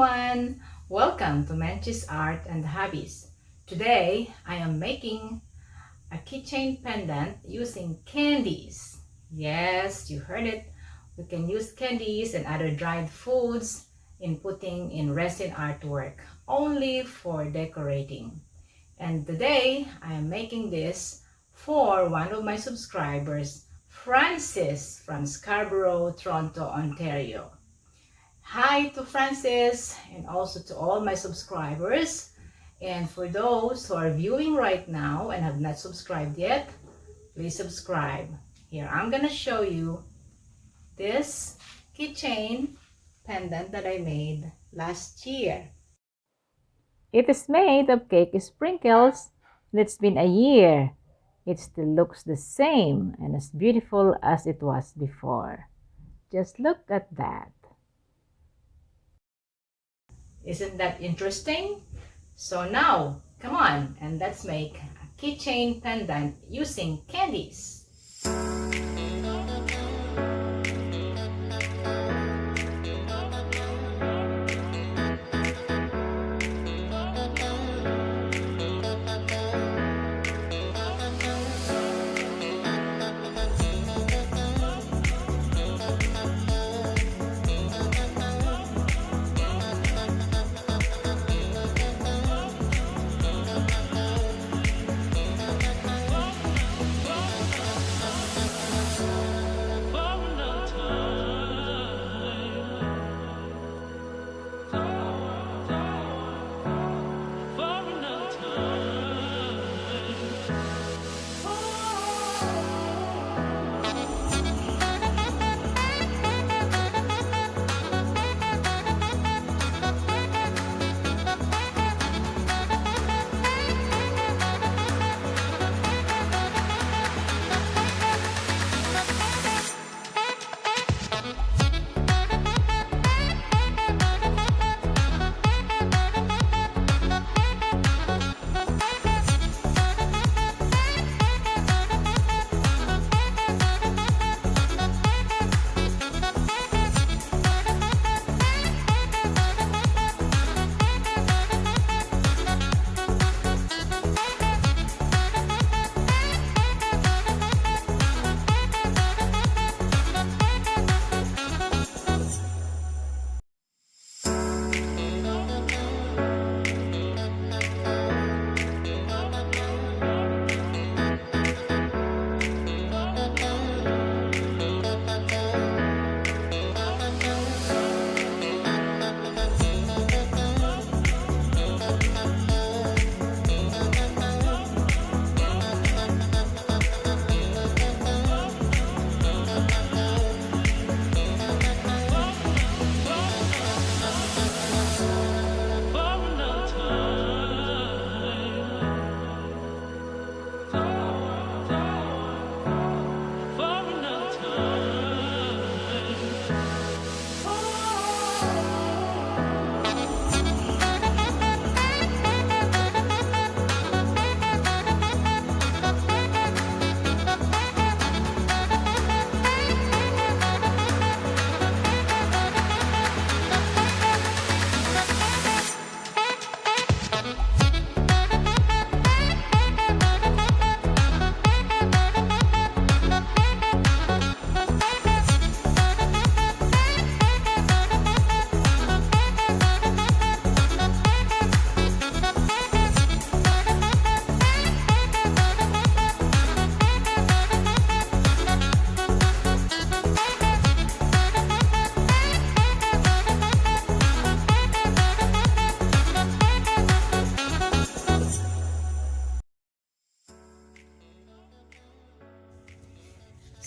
everyone! Welcome to Menchie's Art and Hobbies. Today, I am making a keychain pendant using candies. Yes, you heard it. We can use candies and other dried foods in putting in resin artwork, only for decorating. And today, I am making this for one of my subscribers, Francis from Scarborough, Toronto, Ontario. Hi to Francis and also to all my subscribers. And for those who are viewing right now and have not subscribed yet, please subscribe. Here, I'm gonna show you this keychain pendant that I made last year. It is made of cake sprinkles and it's been a year. It still looks the same and as beautiful as it was before. Just look at that. Isn't that interesting? So now, come on and let's make a keychain pendant using candies.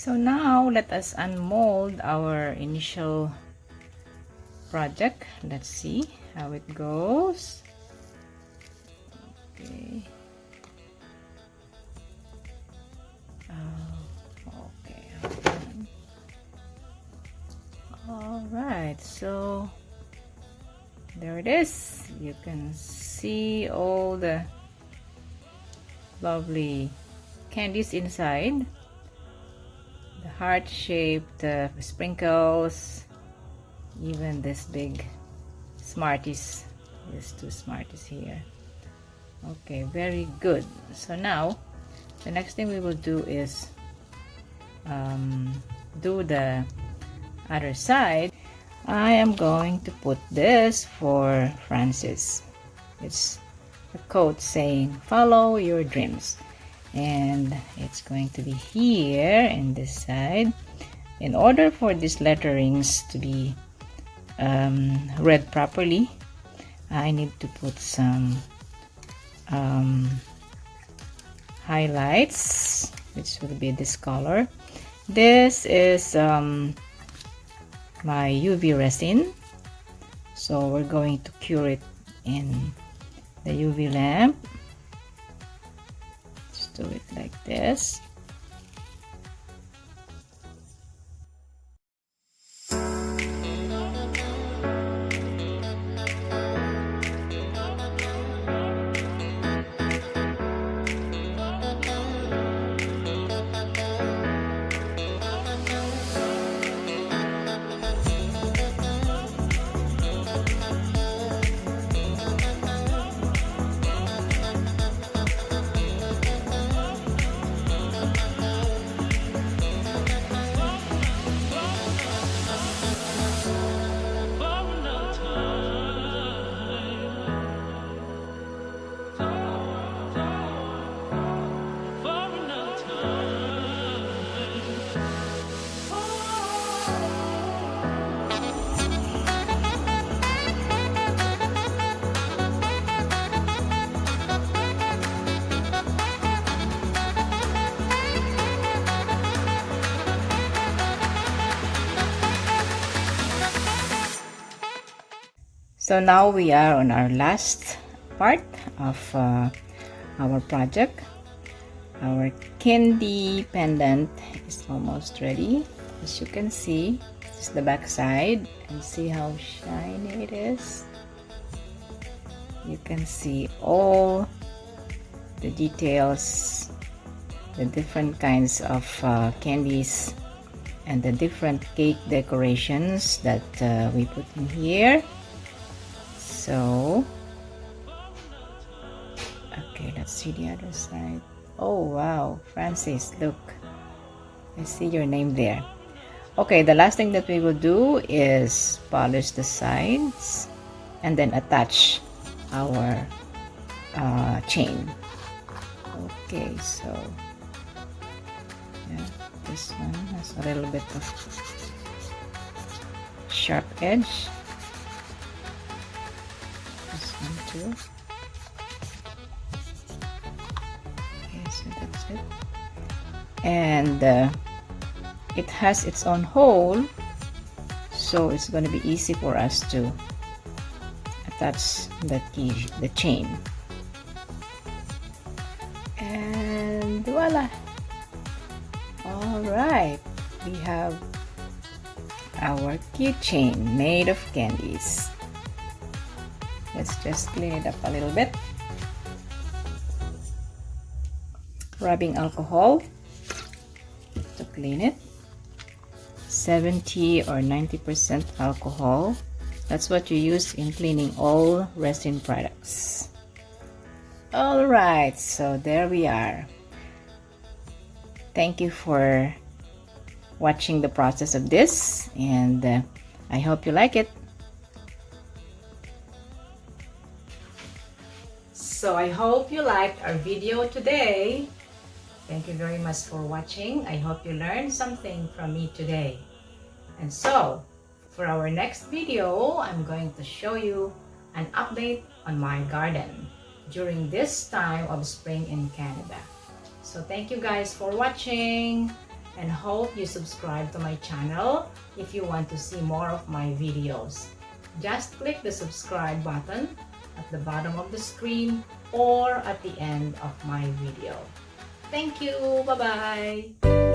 So now let us unmold our initial project. Let's see how it goes. Okay. Okay. All right. So there it is. You can see all the lovely candies inside. The heart-shaped sprinkles, even this big Smarties. There's two Smarties here. Okay, very good. So now the next thing we will do is do the other side. I am going to put this for Francis. It's a quote saying follow your dreams, and it's going to be here in this side. In order for these letterings to be read properly, I need to put some highlights, which will be this color. This is my UV resin, so we're going to cure it in the UV lamp. Just do it like this. So now we are on our last part of our project. Our candy pendant is almost ready. As you can see, this is the back side, and see how shiny it is. You can see all the details, the different kinds of candies, and the different cake decorations that we put in here. So, okay, let's see the other side. Oh wow, Francis, look, I see your name there. Okay, the last thing that we will do is polish the sides and then attach our chain. Okay, so yeah, this one has a little bit of sharp edge. This one too. Okay, so that's it. And it has its own hole, so it's going to be easy for us to attach the chain. And voila! Alright, we have our keychain made of candies. Let's just clean it up a little bit. Rubbing alcohol to clean it. 70 or 90% alcohol. That's what you use in cleaning all resin products. Alright, so there we are. Thank you for watching the process of this, and I hope you like it. So I hope you liked our video today. Thank you very much for watching. I hope you learned something from me today. And so, for our next video, I'm going to show you an update on my garden during this time of spring in Canada. So thank you guys for watching, and hope you subscribe to my channel if you want to see more of my videos. Just click the subscribe button at the bottom of the screen or at the end of my video. Thank you. Bye-bye.